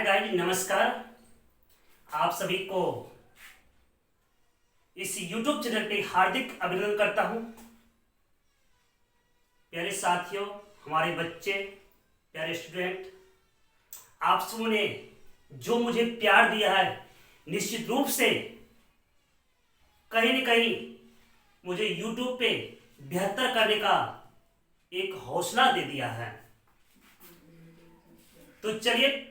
Guys, नमस्कार। आप सभी को इस YouTube चैनल पे हार्दिक अभिनंदन करता हूं। प्यारे साथियों, हमारे बच्चे, प्यारे स्टूडेंट, आप सबों ने जो मुझे प्यार दिया है, निश्चित रूप से कहीं न कहीं मुझे YouTube पे बेहतर करने का एक हौसला दे दिया है। तो चलिए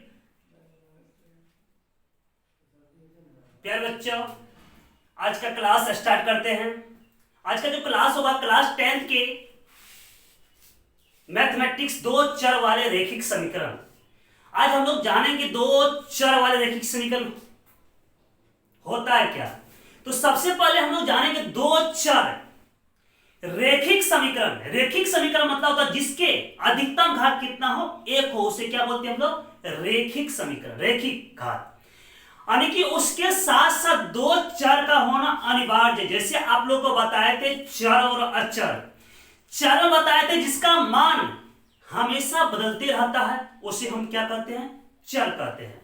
प्यारे बच्चों, आज का क्लास स्टार्ट करते हैं। आज का जो क्लास होगा, क्लास 10 के मैथमेटिक्स दो चर वाले रैखिक समीकरण। आज हम लोग जानेंगे दो चर वाले रैखिक समीकरण होता है क्या। तो सबसे पहले हम लोग जानेंगे दो चर रैखिक समीकरण। रैखिक समीकरण मतलब होता है जिसके अधिकतम घात कितना हो, एक हो, उसे क्या बोलते हैं हम लोग? रैखिक समीकरण, रैखिक घात। यानी कि उसके साथ साथ दो चर का होना अनिवार्य है। जैसे आप लोग को बताए थे चर और अचर। चर बताए थे जिसका मान हमेशा बदलते रहता है, उसे हम क्या कहते हैं? चर कहते हैं।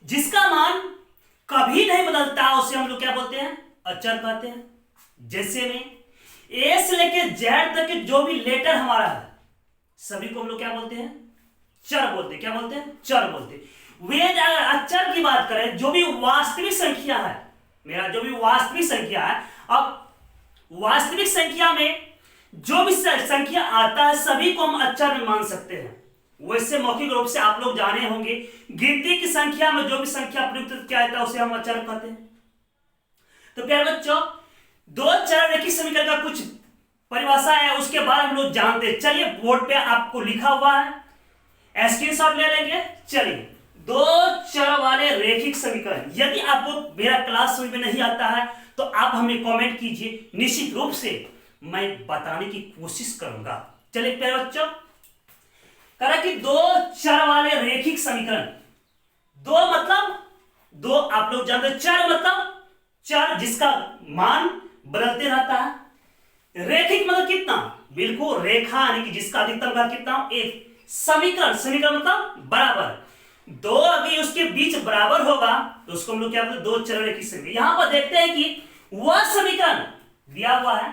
जिसका मान कभी नहीं बदलता, उसे हम लोग क्या बोलते हैं? अचर कहते हैं। जैसे में ए से लेके जेड तक के जो भी लेटर हमारा है, सभी को हम लोग क्या बोलते हैं? चर बोलते हैं। क्या बोलते हैं? चर बोलते हैं। वे अगर अचर की बात करें, जो भी वास्तविक संख्या है, मेरा जो भी वास्तविक संख्या है, अब वास्तविक संख्या में जो भी संख्या आता है, सभी को हम अचर में मान सकते हैं। वैसे मौखिक रूप से आप लोग जाने होंगे, गिनती की संख्या में जो भी संख्या प्रयुक्त किया जाता है उसे हम अचर कहते हैं। तो प्यारे बच्चों, दो चर रैखिक समीकरण का कुछ परिभाषा है, उसके बारे में हम लोग जानते हैं। चलिए, बोर्ड पे आपको लिखा हुआ है, स्क्रीनशॉट ले लेंगे। चलिए, दो चर वाले रैखिक समीकरण। यदि आपको मेरा क्लास समझ में नहीं आता है तो आप हमें कमेंट कीजिए, निश्चित रूप से मैं बताने की कोशिश करूंगा। चलिए प्यारे बच्चों, कहा कि दो चर वाले रैखिक समीकरण। दो मतलब दो, आप लोग जानते हैं। चर मतलब चर जिसका मान बदलते रहता है। रैखिक मतलब कितना? बिल्कुल रेखा, यानी कि जिसका अधिकतम घात कितना? एक। समीकरण, समीकरण मतलब बराबर। दो अगर उसके बीच बराबर होगा तो उसको हम लोग क्या बोलते हैं? दो चर रैखिक समीकरण। यहां पर देखते हैं कि वह समीकरण दिया हुआ है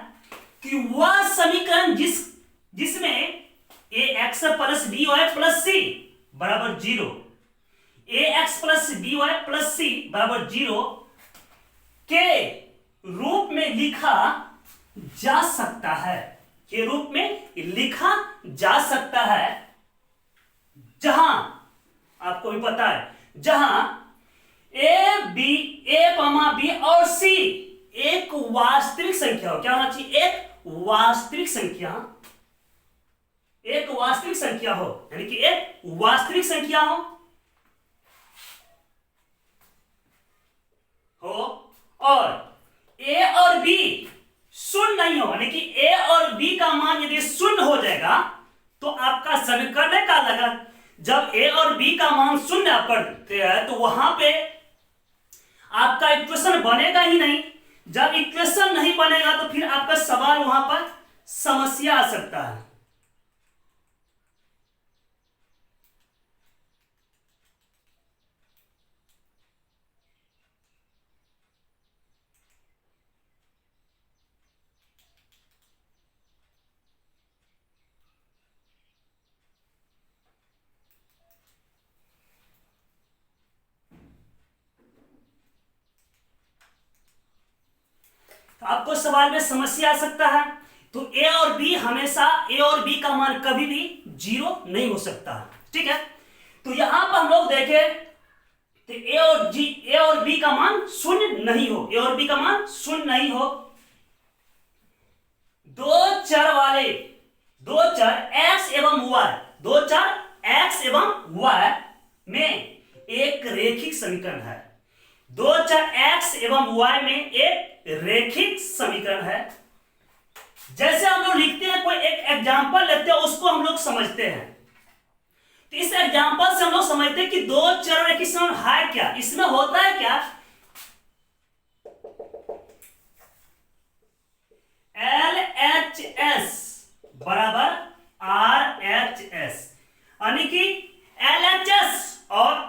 कि वह समीकरण जिसमें a x plus b y plus c बराबर 0, a x plus b y plus c बराबर 0 के रूप में लिखा जा सकता है, के रूप में लिखा जा सकता है, जहां आपको भी पता है, जहां ए बी और सी एक वास्तविक संख्या हो। क्या होना चाहिए? एक वास्तविक संख्या, एक वास्तविक संख्या हो, यानी कि एक वास्तविक संख्या हो और ए और बी शून्य नहीं हो, यानी कि ए और बी का मान यदि शून्य हो जाएगा तो आपका समीकरण का लगा। जब ए और बी का मान शून्य आप करते हैं तो वहां पे आपका इक्वेशन बनेगा ही नहीं। जब इक्वेशन नहीं बनेगा तो फिर आपका सवाल वहां पर समस्या आ सकता है। आपको सवाल में समस्या आ सकता है। तो ए और बी हमेशा, ए और बी का मान कभी भी 0 नहीं हो सकता। ठीक है, तो यहां पर हम लोग देखें तो ए और बी का मान शून्य नहीं हो, ए और बी का मान शून्य नहीं हो। दो चर एक्स एवं वाई, दो चर एक्स एवं वाई में एक रैखिक समीकरण है। दो चर x एवं y में एक रैखिक समीकरण है। जैसे हम लोग लिखते हैं, कोई एक एग्जांपल लेते हैं, उसको हम लोग समझते हैं। तो इस एग्जांपल से हम लोग समझते हैं कि दो चर रैखिक समीकरण है क्या। इसमें होता है क्या? LHS बराबर RHS, यानी कि LHS और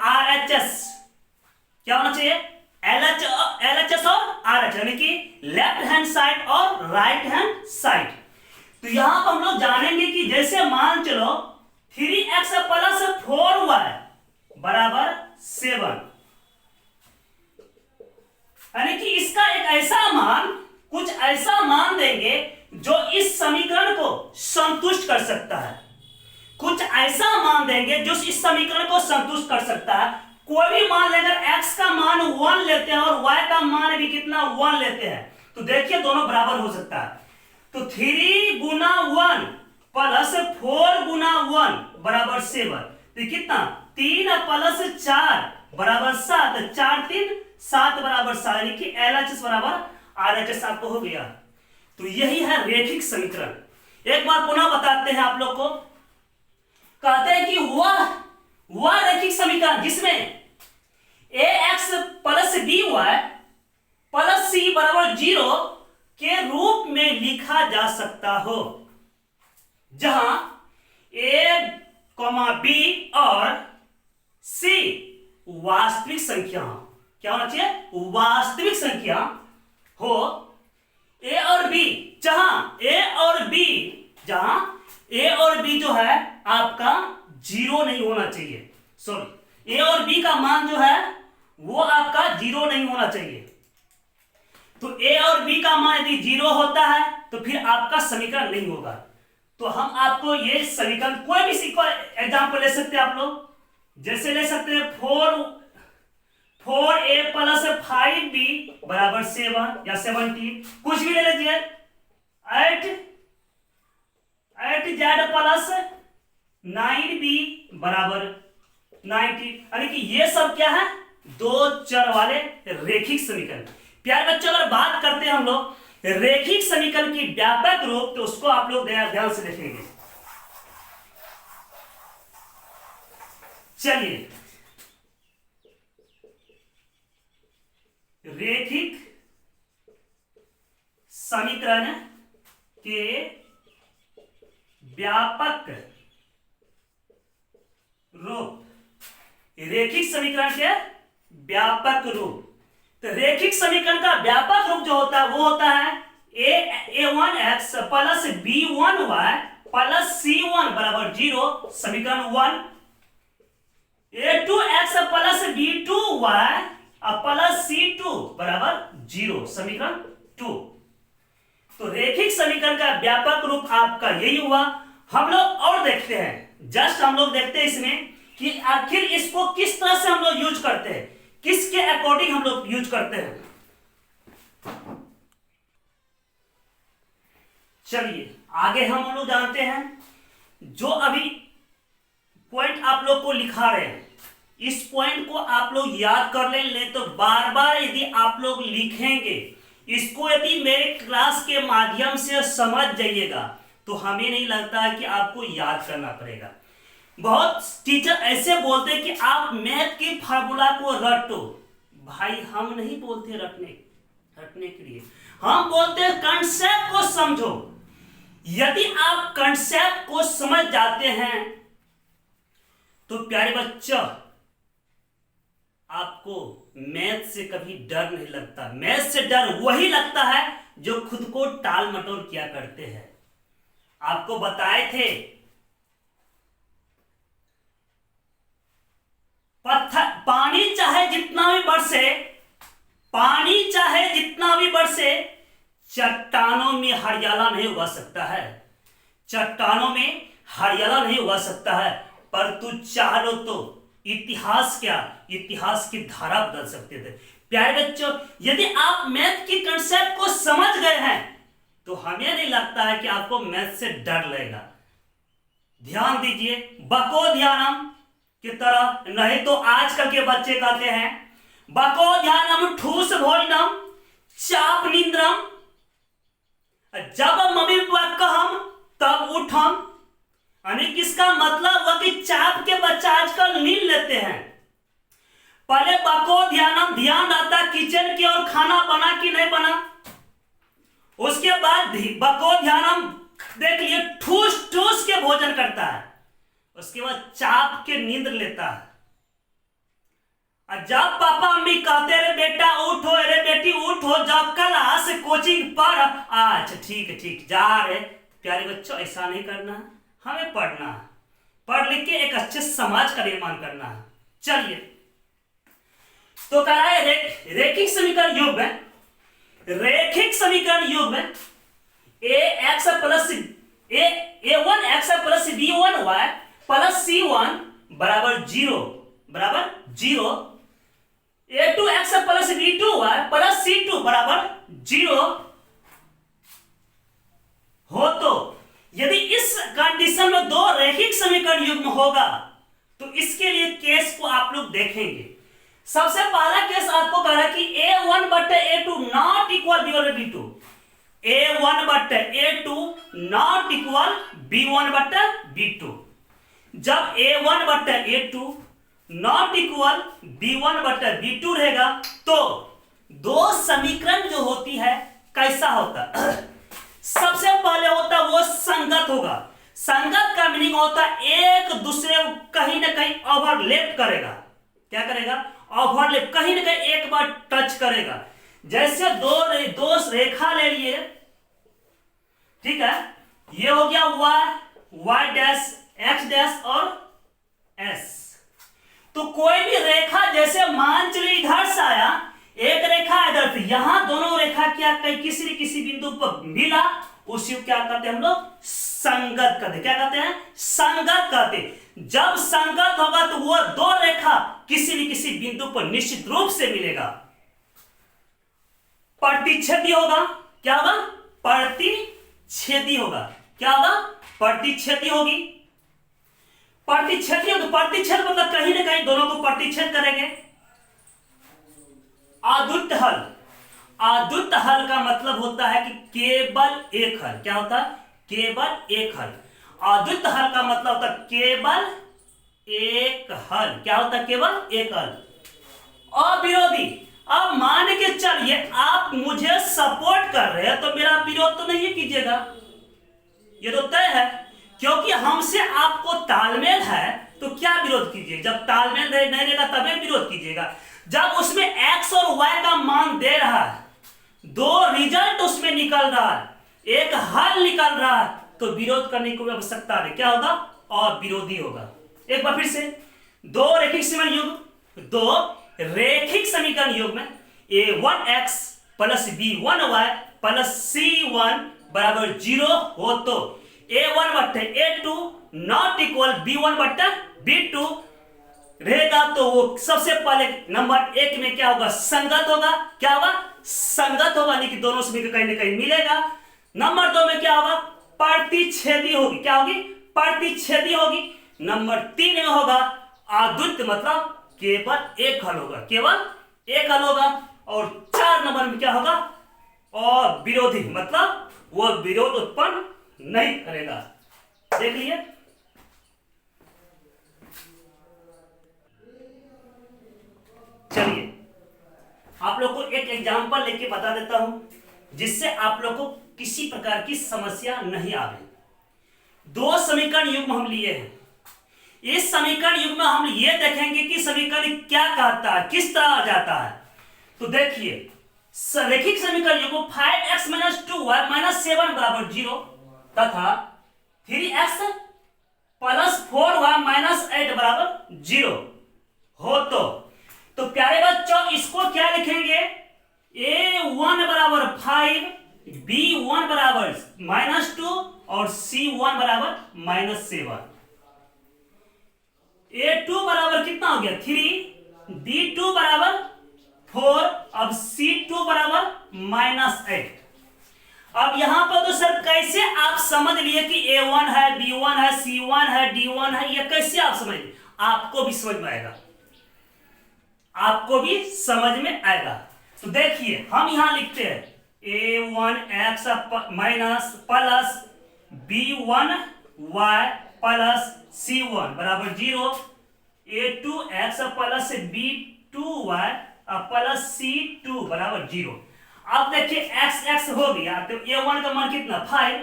संतुष्ट कर सकता है, कुछ ऐसा मान देंगे जो इस समीकरण को संतुष्ट कर सकता है। कोई भी मान लें, अगर x का मान 1 लेते हैं और y का मान भी कितना 1 लेते हैं, तो देखिए दोनों बराबर हो सकता है। तो 3 गुना 1 प्लस 4 गुना 1 बराबर 7, तो कितना 3 प्लस 4 बराबर 7, 4 3 7 बराबर 7, यानी कि LHS बराबर RHS आपको हो गया। तो यही है रेखिक समीकरण। एक बार पुनः बताते हैं आप लोग को, कहते हैं कि वह रेखिक समीकरण जिसमें ax plus by plus c बराबर 0 के रूप में लिखा जा सकता हो, जहां a, b और c वास्तविक संख्या हो। क्या होना चाहिए? वास्तविक संख्या हो। a और b, जहां a और b जो है आपका 0 नहीं होना चाहिए। सॉरी, a और b का मान जो है वो आपका 0 नहीं होना चाहिए। तो a और b का मान यदि 0 होता है तो फिर आपका समीकरण नहीं होगा। तो हम आपको ये समीकरण कोई भी एग्जाम्पल ले सकते हैं आप लोग, जैसे ले सकते हैं 4a प्लस 5b बराबर 7 या 17, कुछ भी ले लीजिए। 8z प्लस 9b बराबर 90, यानी कि ये सब क्या है? दो चर वाले रेखिक समीकरण। प्यारे बच्चों, अगर बात करते हैं हम लोग रेखिक समीकरण की व्यापक रूप, तो उसको आप लोग ध्यान से देखेंगे। चलिए, रेखिक समीकरण के व्यापक रूप, रेखिक समीकरण के व्यापक रूप। तो रेखिक समीकरण का व्यापक रूप जो होता है वो होता है a1x plus b1y plus c1 बराबर 0, समीकरण 1। a2x plus b2y plus c2 बराबर 0, समीकरण 2। तो रेखिक समीकरण का व्यापक रूप आपका यही हुआ। हम लोग और देखते हैं, जस्ट हम लोग देखते हैं इसमें कि आखिर इसको किस तरह से हम लोग यूज करते हैं, किसके अकॉर्डिंग हम लोग यूज करते हैं। चलिए आगे हम लोग जानते हैं, जो अभी पॉइंट आप लोग को लिखा रहे हैं, इस पॉइंट को आप लोग याद कर ले तो बार बार यदि आप लोग लिखेंगे, इसको यदि मेरे क्लास के माध्यम से समझ जाइएगा, तो हमें नहीं लगता है कि आपको याद करना पड़ेगा। बहुत टीचर ऐसे बोलते हैं कि आप मैथ की फार्मूला को रटो। भाई हम नहीं बोलते रटने के लिए, हम बोलते हैं कंसेप्ट को समझो। यदि आप कंसेप्ट को समझ जाते हैं तो प्यारे बच्चों, आपको मैथ से कभी डर नहीं लगता। मैथ से डर वही लगता है जो खुद को टाल मटोल किया करते हैं। आपको बताए थे पानी चाहे जितना भी बरसे, चट्टानों में हरियाला नहीं उगा सकता है, चट्टानों में हरियाला नहीं उगा सकता है। पर तू चाह लो तो इतिहास की धारा बदल सकते थे। प्यारे बच्चों, यदि आप मैथ की कंसेप्ट को समझ गए हैं तो हमें नहीं लगता है कि आपको मैथ से डर लगेगा। ध्यान दीजिए, बको ध्यानम की तरह, नहीं तो आजकल के बच्चे कहते हैं बको ध्यानम ठूस भोजनम चाप निंद्रम, जब मम्मी पापा कहम तब उठम। यानी किसका मतलब हुआ कि चाप के बच्चा आजकल नींद लेते हैं। पहले बको ध्यानम, ध्यान रहता किचन की और खाना बना कि नहीं बना। उसके बाद बको ध्यानम देखिए ठूस ठूस के भोजन करता है। उसके बाद चाप के नींद लेता है। और जब पापा मम्मी कहते रे बेटा उठो, रे बेटी उठो, जब क्लास कोचिंग पढ़, अच्छा ठीक जा रहे। प्यारे बच्चों, ऐसा नहीं करना है, हमें पढ़ना है, पढ़ लिख के एक अच्छे समाज का निर्माण करना है। चलिए, तो कह रहा है रेखिक समीकरण युग में, रेखिक समीकरण युग में ax plus a one x plus b one y plus c one बराबर जीरो, बराबर zero. A two x plus b two y plus c two बराबर जीरो हो तो यदि इस कंडीशन में दो रैखिक समीकरण युग्म होगा तो इसके लिए केस को आप लोग देखेंगे। सबसे पहला केस आपको कह रहा है कि a1 बटे a2 नॉट इक्वल b1 बटे b2, a1 बटे a2 नॉट इक्वल b1 बटे b2। जब a1 बटे a2 नॉट इक्वल b1 बटे b2 रहेगा तो दो समीकरण जो होती है कैसा होता है? सबसे पहले होता वो संगत होगा। संगत का मीनिंग होता है एक दूसरे को कहीं ना कहीं ओवरलैप करेगा। क्या करेगा? ओवरलैप, कहीं ना कहीं एक बार टच करेगा। जैसे दो रेखा ले लिए, ठीक है, ये हो गया y डैश x डैश और s। तो कोई भी रेखा जैसे मान चलिए इधर से आया, एक रेखा इधर से, यहां दोनों रेखा क्या किसी न किसी बिंदु पर मिला, उसी को क्या कहते हैं हम लोग? संगत कहते। क्या कहते हैं? संगत कहते। जब संगत होगा तो वो दो रेखा किसी न किसी बिंदु पर निश्चित रूप से मिलेगा। प्रतिच्छेदी होगा। क्या होगा? प्रतिच्छेदी होगा। क्या होगा? प्रतिच्छेदी होगी। प्रतिच्छेदी होगी, प्रतिच्छेद मतलब कहीं ना कहीं दोनों को प्रतिच्छेद करेंगे। अद्वितीय हल, अद्वितीय हल का मतलब होता है कि केवल एक हल। क्या होता है? केवल एक हल। अद्वितीय हल का मतलब होता है केवल एक हल। क्या होता है? केवल एक हल। अविरोधी, अब मान के चलिए आप मुझे सपोर्ट कर रहे हैं तो मेरा विरोध तो नहीं कीजिएगा, ये तो तय है। क्योंकि हमसे आपको तालमेल है तो क्या विरोध कीजिए? जब तालमेल नहीं रहेगा तभी विरोध कीजिएगा। जब उसमें x और y का मान दे रहा है, दो रिजल्ट उसमें निकल रहा है, एक हल निकल रहा है, तो विरोध करने की कोई आवश्यकता नहीं। क्या होगा? अविरोधी होगा। एक बार फिर से, दो रैखिक समीकरण युग्म, दो रैखिक समीकरण युग्म में a1x plus b1y plus c1 बराबर जीरो हो तो a1 बट्टे a2 नॉट इक्वल b1 बट्टे b2 रहेगा। तो वो सबसे पहले नंबर एक में क्या होगा? संगत होगा। क्या होगा? संगत होगा, यानी कि दोनों समीकरण कहीं ना कहीं मिलेगा। नंबर दो में क्या होगा? प्रतिच्छेदी होगी। क्या होगी? प्रतिच्छेदी होगी। नंबर तीन में होगा अद्वितीय, मतलब केवल एक हल होगा। केवल एक हल होगा। और चार नंबर में क्या होगा? और विरोधी, मतलब वो विरोध उत्पन्न नहीं करेगा। देख लिए। चलिए आप लोग को एक एग्जांपल लेके बता देता हूं जिससे आप लोग को किसी प्रकार की समस्या नहीं आवे। दो समीकरण युग्म हम लिए हैं। इस समीकरण युग्म में हम ये देखेंगे कि समीकरण क्या कहता है, किस तरह आ जाता है। तो देखिए, रैखिक समीकरण युग्म 5x - 2y - 7 बराबर 0 तथा 3x + 4y - 8 बराबर 0 हो तो प्यारे बच्चों इसको क्या लिखेंगे? a1 बराबर 5, b1 बराबर -2 और c1 बराबर -7। a2 बराबर कितना हो गया? 3, b2 बराबर 4, अब c2 बराबर -8। अब यहां पर तो सर कैसे आप समझ लिए कि a1 है, b1 है, c1 है, d1 है, ये कैसे आप समझ? आपको भी समझ में आएगा, आपको भी समझ में आएगा। तो देखिए हम यहां लिखते हैं a1x plus b1y plus c1 बराबर 0, a2x plus b2y plus c2 बराबर 0। अब देखिए x x हो गया तो a1 का मान कितना? 5,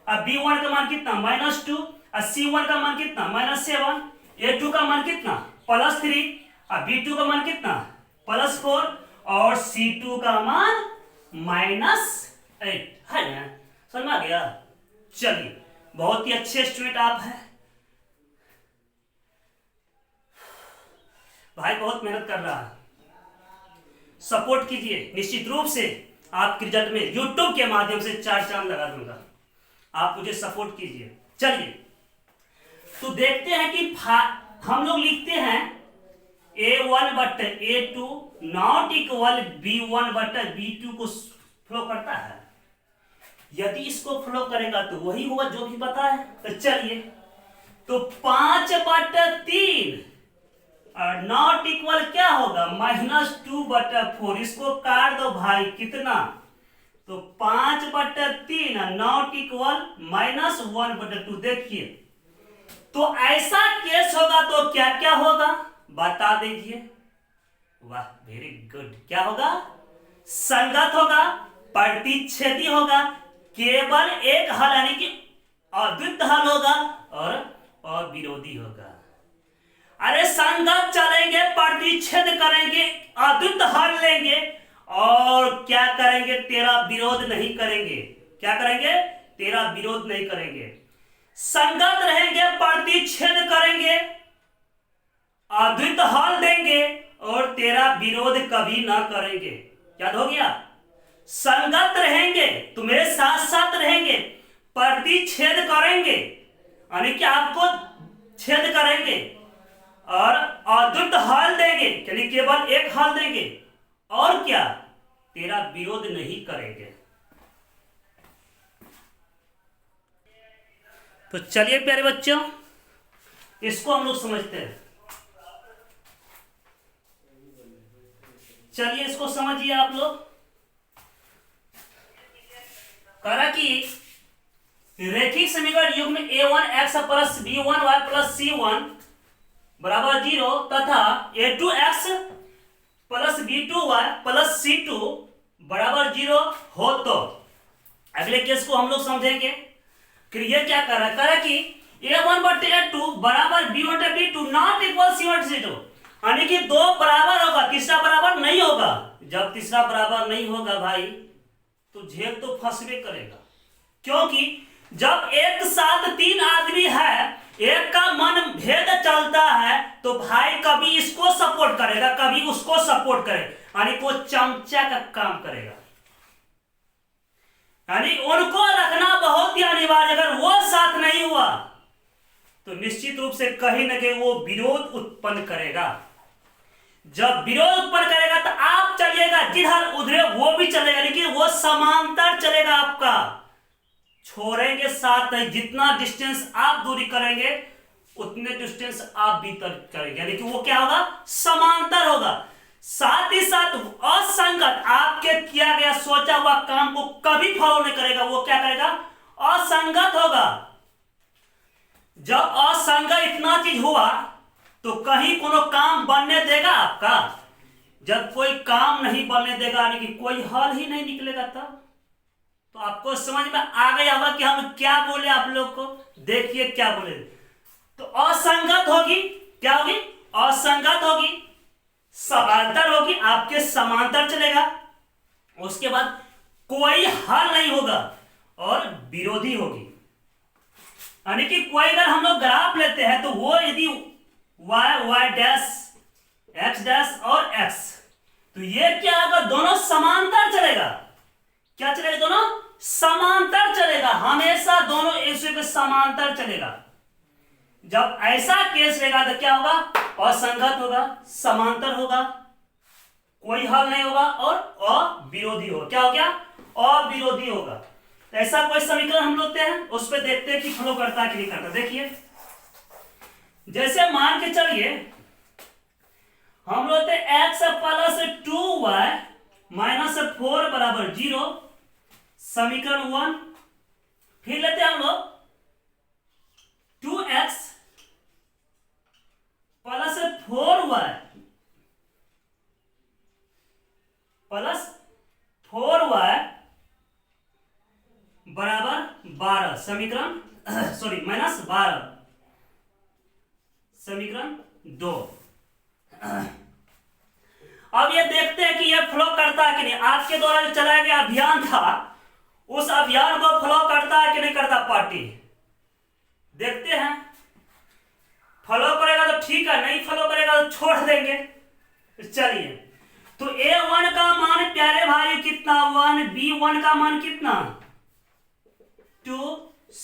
अब b1 का मान कितना? -2, और c1 का मान कितना? -7, a2 का मान कितना? +3, अब b2 का मान कितना? +4 और c2 का मान -8 है ना? समझ में आ गया? चलिए, बहुत ही अच्छे स्टूडेंट आप हैं भाई, बहुत मेहनत कर रहा है, सपोर्ट कीजिए। निश्चित रूप से आपके रिजल्ट में YouTube के माध्यम से 4 चांद लगा दूंगा। आप मुझे सपोर्ट कीजिए। चलिए तो देखते हैं कि हम लोग लिखते हैं A1 but A2 not equal B1 but B2 को फ्लो करता है। यदि इसको फ्लो करेगा तो वही होगा जो भी पता है। तो चलिए, तो 5/3 और नॉट इक्वल क्या होगा, -2/4। इसको काट दो भाई, कितना, तो 5/3 नॉट इक्वल -1/2। देखिए, तो ऐसा केस होगा तो क्या क्या होगा बता दीजिए। वाह, वेरी गुड। क्या होगा, संगत होगा, प्रतिच्छेदी होगा, केवल एक हल यानी कि अद्वितीय हल होगा, और अविरोधी होगा। अरे संगत चलेंगे, प्रतिच्छेद करेंगे, अद्वितीय हल लेंगे, और क्या करेंगे, तेरा विरोध नहीं करेंगे। क्या करेंगे, तेरा विरोध नहीं करेंगे। संगत रहेंगे, प्रतिच्छेद करेंगे, अद्वितीय हल देंगे, और तेरा विरोध कभी ना करेंगे। याद हो गया, संगत रहेंगे तो मेरे साथ साथ रहेंगे, प्रतिच्छेद करेंगे यानी कि आपको छेद करेंगे, और अद्वितीय हल देंगे यानी केवल एक हल देंगे, और क्या, तेरा विरोध नहीं करेंगे। तो चलिए प्यारे बच्चों, इसको हम लोग समझते हैं। चलिए इसको समझिए आप लोग। करा कि रेखिक समीकरण युग्म A1x plus B1y plus C1 बराबर 0 तथा A2x plus B2y plus C2 बराबर 0 हो तो अगले केस को हम लोग समझेंगे कि ये क्या कर रहा है कि A1 बटे A2 बराबर B1 बटे B2 नॉट इक्वल C1 बटे C2, यानी कि दो बराबर होगा, तीसरा बराबर नहीं होगा। जब तीसरा बराबर नहीं होगा भाई तो झेल तो फंसबे करेगा, क्योंकि जब एक साथ तीन आदमी है, एक का मन भेद चलता है, तो भाई कभी इसको सपोर्ट करेगा, कभी उसको सपोर्ट करेगा, यानी वो चमचा का काम करेगा। यानी उनको रखना बहुत ही अनिवार्य। अगर वो साथ नहीं हुआ तो निश्चित रूप से कहीं ना कहीं वो विरोध उत्पन्न करेगा। जब विरोध उत्पन्न करेगा तो आप चलिएगा, जिधर उधर वो भी चलेगा, लेकिन वो समांतर चलेगा आपका, छोड़ेंगे साथ नहीं। जितना डिस्टेंस आप दूरी करेंगे उतने डिस्टेंस आप भी करेंगे, यानी कि वो क्या होगा, समांतर होगा। साथ ही साथ असंगत, आपके किया गया सोचा हुआ काम को कभी फॉलो नहीं करेगा, वो क्या करेगा, असंगत होगा। जब असंगत इतना चीज हुआ तो कहीं कोनो काम बनने देगा आपका। जब कोई काम नहीं बनने देगा यानी कि कोई हल ही नहीं निकलेगा, तब तो आपको समझ में आ गया होगा कि हम क्या बोले आप लोग को। देखिए क्या बोले, तो असंगत होगी, क्या होगी, असंगत होगी, समांतर होगी, आपके समांतर चलेगा, उसके बाद कोई हल नहीं होगा, और विरोधी होगी। यानी कि कोई अगर हम लोग ग्राफ लेते हैं तो वो यदि y डैश x डैश और x, तो ये क्या होगा, दोनों समांतर चलेगा। क्या चलेगा, दोनों समांतर चलेगा, हमेशा दोनों एक दूसरे के समांतर चलेगा। जब ऐसा केस रहेगा तो क्या होगा, असंगत होगा, समांतर होगा, कोई हल नहीं होगा, और अविरोधी होगा। क्या हो गया, अविरोधी होगा। ऐसा कोई समीकरण हम लोग हैं, उस पर देखते हैं कि फ्लो करता है कि नहीं करता। देखिए, जैसे मान के चलिए हम लोग x प्लस 2y माइनस 4 बराबर 0, समीकरण 1। फिर लेते हैं हम लोग 2x plus 4y plus 4y बराबर 12, समीकरण माइनस 12, समीकरण 2। अब ये देखते हैं कि ये फ्लो करता है कि नहीं। आपके द्वारा जो चलाया गया अभियान था, उस अभियान को फ्लो करता है कि नहीं करता पार्टी, देखते हैं। फॉलो करेगा तो ठीक है, नहीं फॉलो करेगा तो छोड़ देंगे। चलिए, तो A1 का मान प्यारे भाई कितना, 1, B1 का मान कितना 2,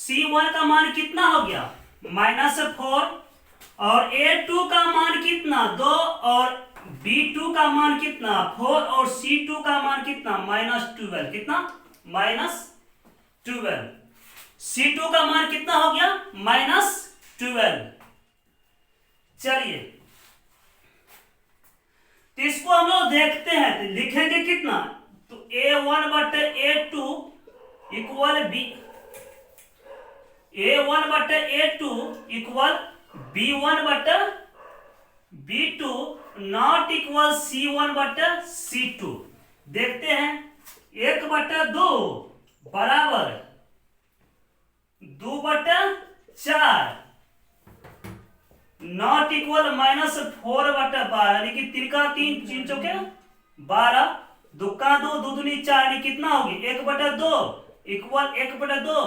C1 का मान कितना हो गया -4 और A2 का मान कितना 2 और B2 का मान कितना 4 और C2 का मान कितना -12 कितना -12 C2 का मान कितना हो गया -12। चलिए तो इसको हम लोग देखते हैं तो लिखेंगे कितना तो A1 बटे A2 इक्वल A1 बटे A2 इक्वल B1 बटे B2 नॉट इक्वल C1 बटे C2। देखते हैं 1 बटे 2 बराबर 2 बटे 4 नॉट इक्वल -4 बटे 12 यानी कि 3 का 3 चौके 12 दुक्का 2 दो दूनी 4 यानी कितना होगी 1 बटे 2 इक्वल 1 बटे 2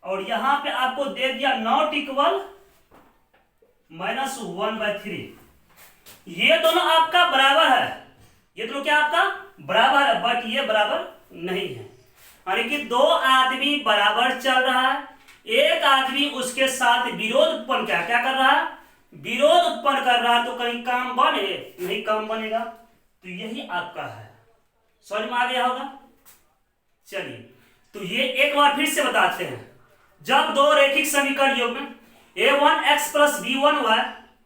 और यहां पे आपको दे दिया नॉट इक्वल -1/3। ये दोनों आपका बराबर है, ये दोनों क्या आपका बराबर है बट ये बराबर नहीं है यानी कि 2 आदमी बराबर चल रहा है, एक आदमी उसके साथ विरोध उत्पन्न क्या कर रहा है विरोध उत्पन्न कर रहा है तो कहीं काम बने नहीं काम बनेगा। तो यही आपका है, समझ में आ गया होगा। चलिए तो ये एक बार फिर से बताते हैं। जब दो रेखिक समीकरण योग में a1x plus b1y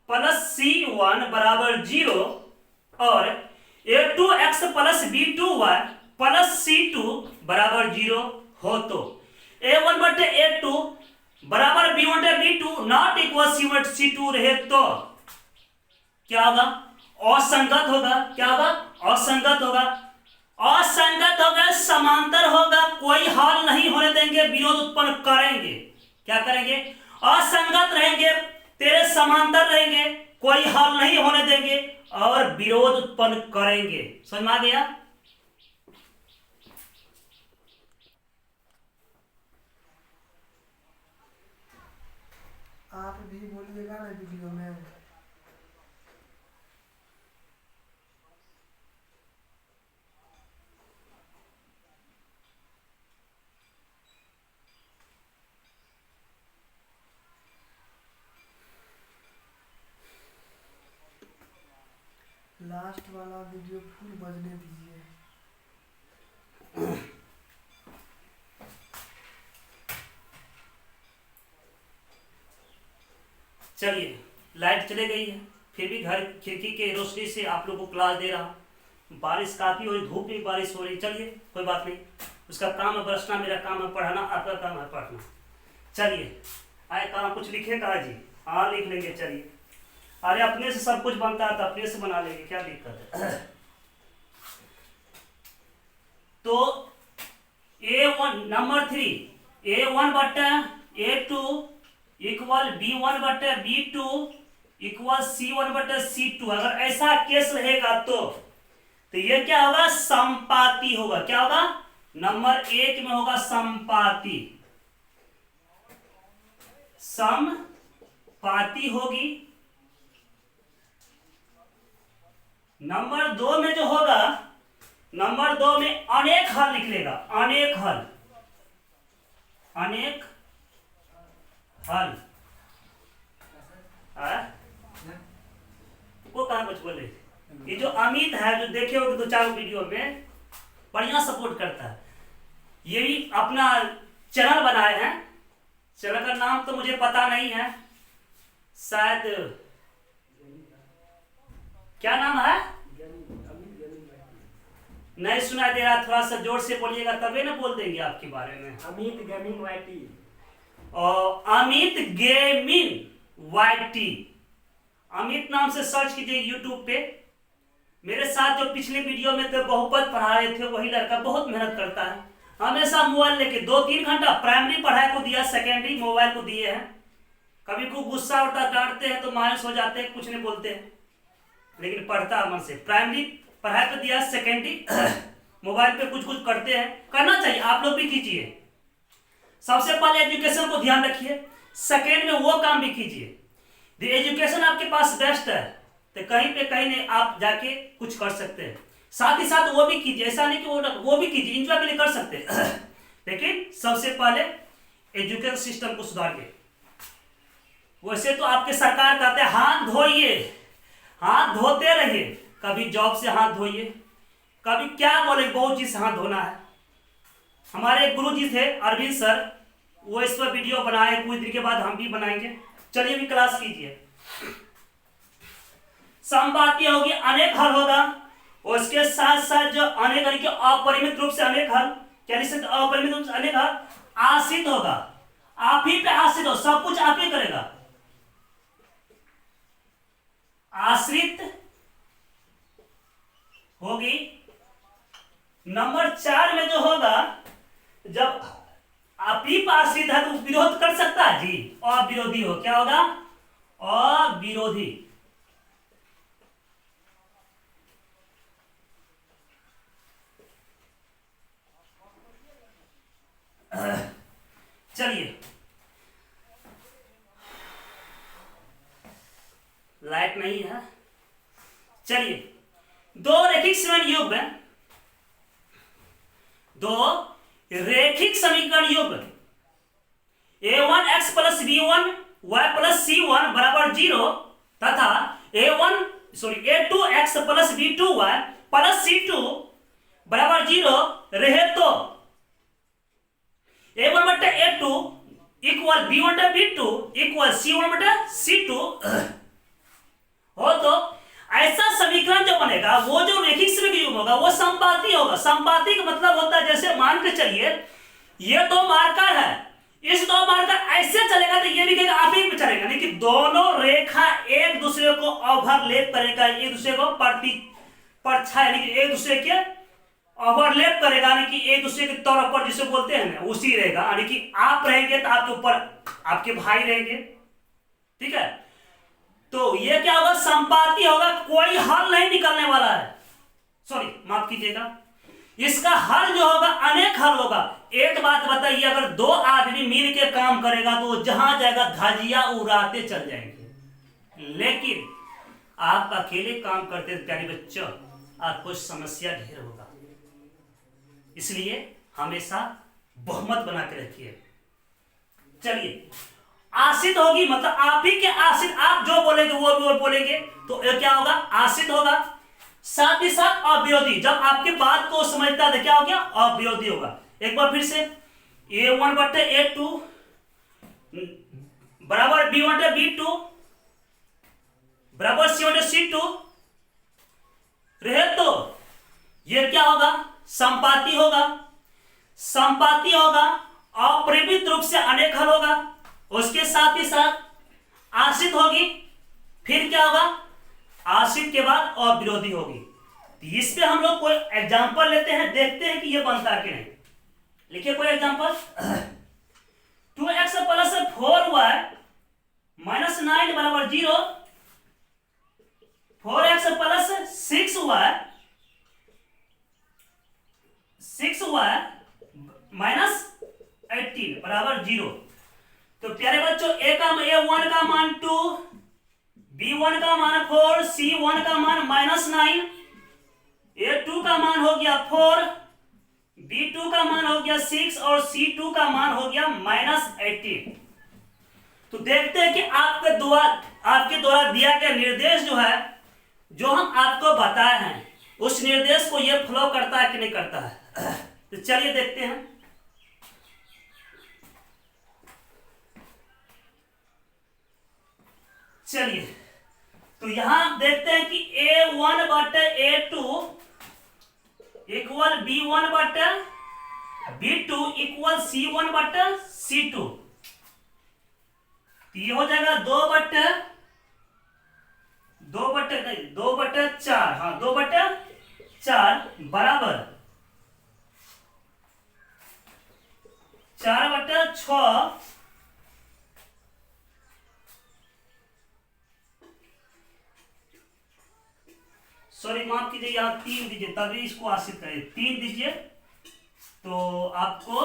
plus c1 बराबर 0 और a2x plus b2y plus c2 बराबर 0 हो तो a1 बटे a2 बराबर b1 बटे b2 नॉट इक्वल c1 बटे c2 रहे तो क्या होगा असंगत होगा। क्या होगा असंगत होगा, असंगत होगा समांतर होगा, कोई हल नहीं होने देंगे, विरोध उत्पन्न करेंगे। क्या करेंगे असंगत रहेंगे, तेरे समांतर रहेंगे, कोई हल नहीं होने देंगे और विरोध उत्पन्न करेंगे। समझ में आ गया। आप भी बोलिएगा ना वीडियो में। लास्ट वाला वीडियो फुल बजने दीजिए। चलिए लाइट चले गई है, फिर भी घर खिड़की के रोशनी से आप लोगों को क्लास दे रहा हूँ। बारिश काफी हो रही, धूप में बारिश हो रही। चलिए कोई बात नहीं, उसका काम है बरसना, मेरा काम है पढ़ाना, आपका काम है पढ़ना। चलिए आए काम कुछ लिखेगा जी, हाँ लिख लेंगे। चलिए अरे अपने से सब कुछ बनता है तो अपने से बना लेंगे, क्या दिक्कत है। तो A1 नंबर 3 A1 बटे A2 इक्वल B1 बटे B2 इक्वल C1 बटे C2। अगर ऐसा केस रहेगा तो ये क्या होगा समपाती होगा। क्या होगा नंबर 1 में होगा समपाती, समपाती होगी। नंबर 2 में जो होगा, नंबर 2 में अनेक हल निकलेगा, अनेक हल, अनेक हल। वो कहा कुछ बोले, ये जो अमित है जो देखे हो 2-4 वीडियो में बढ़िया सपोर्ट करता है, ये भी अपना चैनल बनाए हैं। चैनल का नाम तो मुझे पता नहीं है, शायद क्या नाम है नहीं सुनाई दे रहा, थोड़ा सा जोर से बोलिएगा तभी ना बोल देंगे आपके बारे में। Amit gaming YT, Amit gaming YT, Amit नाम से सर्च कीजिए यूट्यूब पे। मेरे साथ जो पिछले वीडियो में तो बहुपद पढ़ा रहे थे वही लड़का बहुत मेहनत करता है, हमेशा मोबाइल लेके 2-3 घंटा प्राइमरी पढ़ाई को दिया, सेकेंडरी मोबाइल को दिए हैं। कभी को गुस्सा होता डांटते हैं तो मायूस हो जाते हैं, कुछ नहीं बोलते हैं, लेकिन पढ़ता मन से। प्राइमरी पढ़ाई पे दिया, सेकेंडरी मोबाइल पे कुछ कुछ करते हैं, करना चाहिए, आप लोग भी कीजिए। सबसे पहले एजुकेशन को ध्यान रखिए, सेकेंड में वो काम भी कीजिए। एजुकेशन आपके पास बेस्ट है तो कहीं पे कहीं नहीं आप जाके कुछ कर सकते हैं, साथ ही साथ वो भी कीजिए। ऐसा नहीं कि वो भी कीजिए, इंजॉय के लिए कर सकते हैं लेकिन सबसे पहले एजुकेशन सिस्टम को सुधार के। वैसे तो आपके सरकार कहते हैं हाथ धोइए, हाथ धोते रहिए, कभी जॉब से हाथ धोइए, कभी क्या बोले, बहुत चीज से हाथ धोना है। हमारे एक गुरु जी थे अरविंद सर, वो इस पर वीडियो बनाए, कुछ दिन के बाद हम भी बनाएंगे। चलिए भी क्लास कीजिए। समपाती होगी, अनेक हल होगा, उसके साथ साथ जो अनेक हल के अपरिमित रूप से अनेक हल, क्या लिख सकते अपरिमित रूप से अनेक हल, आश्रित होगा, आप ही पे आश्रित हो, सब कुछ आप ही करेगा, आश्रित होगी। नंबर 4 में जो होगा, जब आप ही पे आश्रित है तो विरोध कर सकता है जी, अविरोधी हो, क्या होगा, अविरोधी। चलिए, लाइट नहीं है। चलिए, दो रेखिक समीकरण युग्म, दो रेखिक समीकरण युग्म a1x plus b1 y plus c1 बराबर 0 तथा a2x plus b2y plus c2 बराबर 0 रहे तो a1 बटा a2 इक्वल b1 बटा b2 इक्वल c1 बटा c2 हो तो ऐसा समीकरण जो बनेगा, वो जो रेखिक समीकरण युग्म होगा वो संपाती होगा। संपाती का मतलब होता है, जैसे मान के चलिए ये दो मार्कर है, इस दो मार्कर ऐसे चलेगा तो ये भी कहेगा आप ही पे चलेगा, नहीं कि दोनों रेखा एक दूसरे को ओवरलैप करेगा, एक दूसरे को परछाई यानी कि एक दूसरे के ओवरलैप करेगा, यानी कि एक दूसरे के तौर पर जिसे बोलते हैं ना, उसी रहेगा। यानी कि आप रहेंगे तो आपके ऊपर आपके भाई रहेंगे, ठीक है। तो ये क्या होगा, संपाती होगा, कोई हल नहीं निकलने वाला है, सॉरी माफ कीजिएगा, इसका हल जो होगा अनेक हल होगा। एक बात बताइए, अगर दो आदमी मिल के काम करेगा तो जहां जाएगा धजिया उड़ाते चल जाएंगे, लेकिन आप अकेले काम करते प्यारे बच्चों, आपको समस्या ढेर होगा। इसलिए हमेशा बहुमत बना के रखिए। चलिए, आश्रित होगी मतलब आप ही के आश्रित, आप जो बोलेंगे वो भी बोलेंगे, तो क्या होगा, आश्रित होगा। साथ ही साथ अविरोधी, जब आपके बात को समझता है क्या हो गया, अविरोधी होगा। एक बार फिर से, a1 बटे a2 बराबर b1 बटे b2 बराबर c1 बटे c2 रहे तो ये क्या होगा, संपाती होगा। संपाती होगा, अपरिमित रूप से अनेक हल होगा, उसके साथ ही साथ आश्रित होगी, फिर क्या होगा, आश्रित के बाद अविरोधी होगी। इस पे हम लोग कोई एग्जांपल लेते हैं, देखते हैं कि ये बनता है कि नहीं। लिखिए कोई example, 2x plus 4y minus 9 बराबर 0, 4x प्लस 6y माइनस 18 बराबर 0। तो प्यारे बच्चों, a1 का मान 2, b1 का मान 4, c1 का मान माइनस 9, a2 का मान हो गया 4, b2 का मान हो गया 6 और c2 का मान हो गया माइनस 18। तो देखते हैं कि आपके द्वारा दिया गया निर्देश जो है, जो हम आपको बताए हैं, उस निर्देश को यह फॉलो करता है कि नहीं करता है। तो चलिए देखते हैं। चलिए, तो यहां देखते हैं कि a1 बटे a2 इक्वल b1 बटे b2 इक्वल c1 बटे c2। ये हो जाएगा 2 बटे 4, हाँ 2 बटे 4 बराबर 4 बटे 6 सॉरी माफ कीजिए, यहाँ 3 दीजिए तभी इसको आश्रित करें, 3 दीजिए तो आपको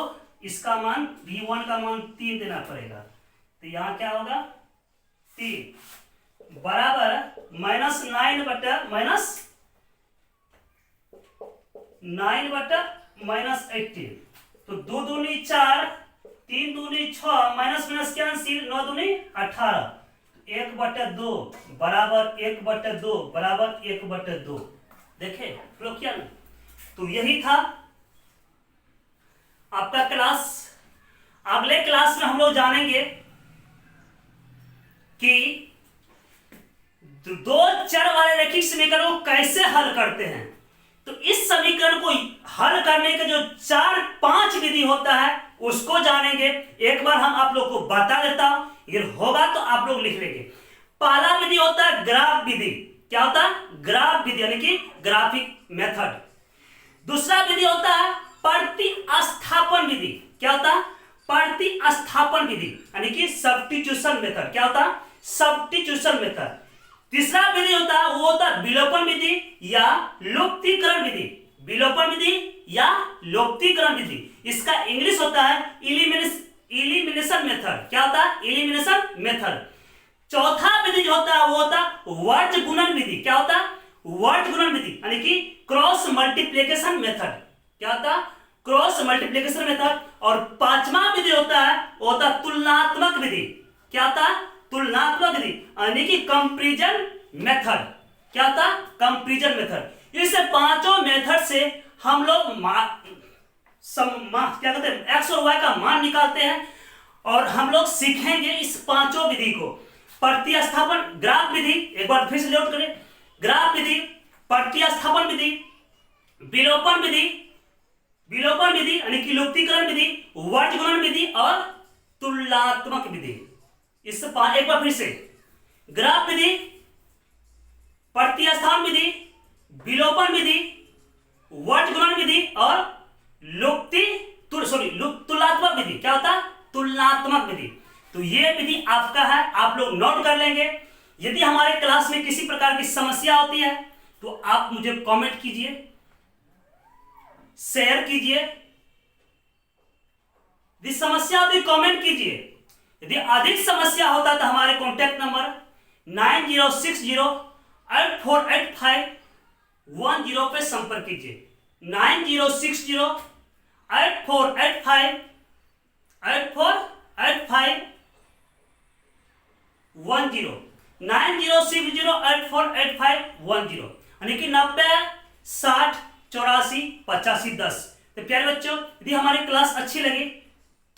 इसका मान b1 का मान 3 देना पड़ेगा। तो यहाँ क्या होगा, 3 बराबर माइनस 9 बटा माइनस 18। तो 2 दूनी 4 3 दूनी 6 माइनस माइनस कैंसिल 9 दूनी 18 1/2 बराबर 1/2 बराबर 1/2। देखे फ्लो किया ना। तो यही था आपका क्लास। अगले क्लास में हम लोग जानेंगे कि दो चर वाले रैखिक समीकरण को कैसे हल करते हैं। तो इस समीकरण को हल करने का जो 4-5 विधि होता है उसको जानेंगे। एक बार हम आप लोग को बता देता हूं, ये होगा तो आप लोग लिख लेंगे। पहला विधि होता है ग्राफ विधि। क्या होता है? ग्राफ विधि, यानी कि ग्राफिक मेथड। दूसरा विधि होता है प्रतिस्थापन विधि। क्या होता है? प्रतिस्थापन विधि, यानी कि सब्स्टिट्यूशन मेथड। क्या होता है? Substitution method. तीसरा विधि होता है वो होता है विलोपन विधि या लुप्तीकरण विधि। विलोपन विधि या लुप्तीकरण विधि, इसका इंग्लिश होता है इलिमिनेशन मेथड। क्या होता है? Elimination method. चौथा विधि जो होता है वो होता है वर्ज गुणन विधि। क्या होता है? वर्ज गुणन विधि, यानी कि क्रॉस मल्टीप्लिकेशन मेथड। क्या होता है? Cross multiplication method. और पांचवा विधि होता है वो होता है तुलनात्मक विधि। क्या होता है? तुलनात्मक विधि, यानी कि कंपैरिजन मेथड। क्या होता है? Comparison method. इस पांचों मेथड से हम लोग क्या कहते हैं एक्स और वाई का मान निकालते हैं। और हम लोग सीखेंगे इस पांचों विधि को। प्रतिस्थापन ग्राफ विधि, एक बार फिर से नोट करें। ग्राफ विधि, प्रतिस्थापन विधि, विलोपन विधि, विलोपन विधि यानी कि लुप्तीकरण विधि, वर्ज गुणन विधि और तुलनात्मक विधि। इस एक बार फिर से ग्राफ विधि, प्रतिस्थापन विधि, विलोपन विधि, वर्ज गुणन विधि और तुलनात्मक विधि। क्या होता है? तुलनात्मक विधि। तो ये विधि आपका है, आप लोग नोट कर लेंगे। यदि हमारे क्लास में किसी प्रकार की समस्या होती है तो आप मुझे कमेंट कीजिए, शेयर कीजिए। यदि समस्या होती कमेंट कीजिए। यदि अधिक समस्या होता तो हमारे कॉन्टैक्ट नंबर 9060848510 पे संपर्क कीजिए। 9060848510 9060848510 यानी कि 9060848510। तो प्यारे बच्चों, यदि हमारी क्लास अच्छी लगी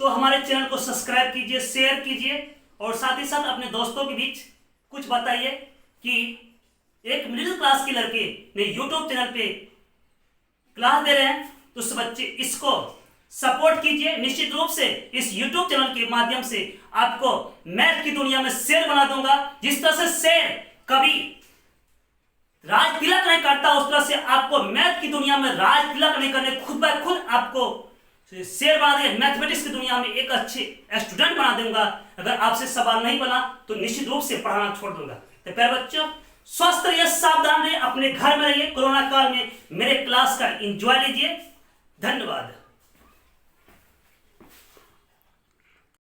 तो हमारे चैनल को सब्सक्राइब कीजिए, शेयर कीजिए और साथ ही साथ अपने दोस्तों के बीच कुछ बताइए कि एक मिडिल क्लास के लड़के ने यूट्यूब चैनल पे क्लास दे रहे हैं तो उस बच्चे इसको सपोर्ट कीजिए। निश्चित रूप से इस यूट्यूब चैनल के माध्यम से आपको मैथ की दुनिया में शेर बना दूंगा। जिस तरह से शेर कभी राज तिलक नहीं करता उस तरह से आपको मैथ की दुनिया में राज तिलक नहीं करने, खुद ब खुद आपको शेर बना देंगे। मैथमेटिक्स की दुनिया में एक अच्छे स्टूडेंट बना दूंगा। अगर आपसे सवाल नहीं बना तो निश्चित रूप से पढ़ाना छोड़ दूंगा। तो प्यारे बच्चों, स्वस्थ रहिए, सावधान रहिए, अपने घर में रहिए। कोरोना काल में मेरे क्लास का एंजॉय लीजिए। धन्यवाद।